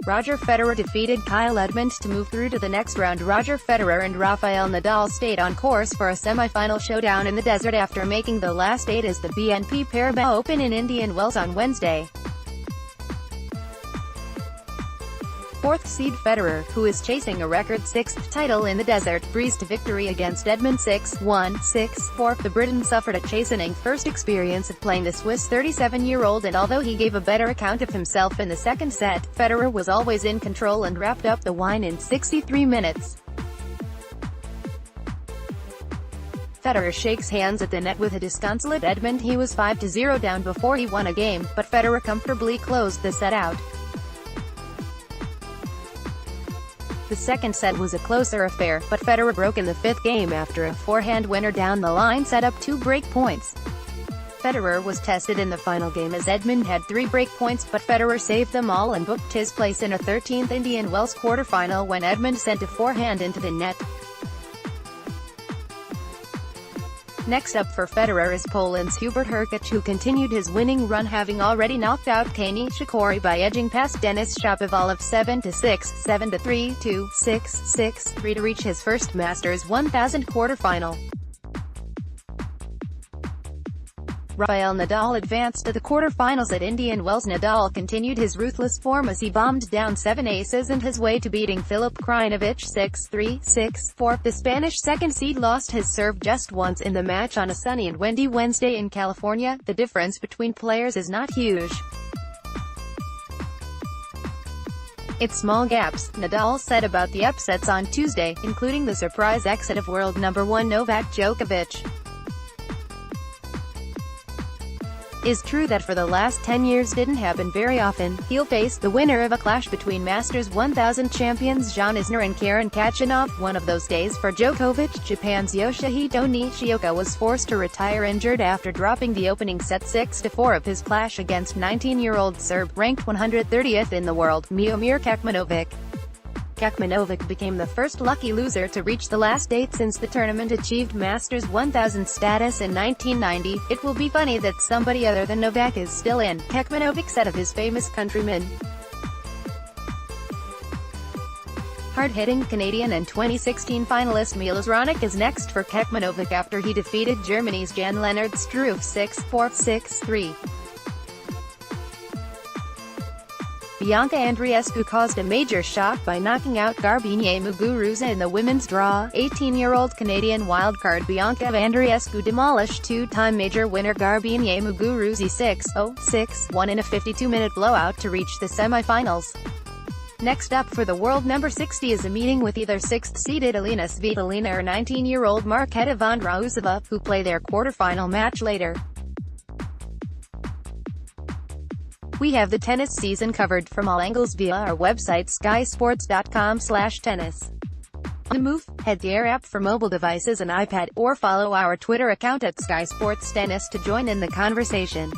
Roger Federer defeated Kyle Edmund to move through to the next round. Roger Federer and Rafael Nadal stayed on course for a semi-final showdown in the desert after making the last 8 as the BNP Paribas Open in Indian Wells on Wednesday. Fourth seed Federer, who is chasing a record 6th title in the desert, breezed to victory against Edmund 6-1, 6-4. The Briton suffered a chastening first experience of playing the Swiss 37-year-old, and although he gave a better account of himself in the second set, Federer was always in control and wrapped up the wine in 63 minutes. Federer shakes hands at the net with a disconsolate Edmund. He was 5-0 down before he won a game, but Federer comfortably closed the set out. The second set was a closer affair, but Federer broke in the fifth game after a forehand winner down the line set up 2 break points. Federer was tested in the final game as Edmund had 3 break points, but Federer saved them all and booked his place in a 13th Indian Wells quarterfinal when Edmund sent a forehand into the net. Next up for Federer is Poland's Hubert Hurkacz, who continued his winning run, having already knocked out Kei Nishikori by edging past Denis Shapovalov 7-6, 7-3, 2-6, 6-3 to reach his first Masters 1000 quarterfinal. Rafael Nadal advanced to the quarterfinals at Indian Wells. Nadal continued his ruthless form as he bombed down 7 aces and his way to beating Filip Krajinovic 6-3, 6-4. The Spanish second seed lost his serve just once in the match on a sunny and windy Wednesday in California. The difference between players is not huge. It's small gaps, Nadal said about the upsets on Tuesday, including the surprise exit of world number 1 Novak Djokovic. Is true that for the last 10 years didn't happen very often. He'll face the winner of a clash between Masters 1000 champions Jan Isner and Karen Khachanov. One of those days for Djokovic. Japan's Yoshihito Nishioka was forced to retire injured after dropping the opening set 6-4 of his clash against 19-year-old Serb, ranked 130th in the world, Miomir Kecmanovic. Kecmanovic became the first lucky loser to reach the last 8 since the tournament achieved Masters 1000 status in 1990. It will be funny that somebody other than Novak is still in, Kecmanovic said of his famous countryman. Hard-hitting Canadian and 2016 finalist Milos Raonic is next for Kecmanovic after he defeated Germany's Jan-Lennard Struff 6-4, 6-3. Bianca Andreescu caused a major shock by knocking out Garbiñe Muguruza in the women's draw. 18-year-old Canadian wildcard Bianca Andreescu demolished 2-time major winner Garbiñe Muguruza 6-0, 6-1 in a 52-minute blowout to reach the semi-finals. Next up for the world number 60 is a meeting with either 6th-seeded Alina Svitolina or 19-year-old Marketa Vondrousova, who play their quarterfinal match later. We have the tennis season covered from all angles via our website skysports.com/tennis. On the move, head the Air app for mobile devices and iPad, or follow our Twitter account at Sky Sports Tennis to join in the conversation.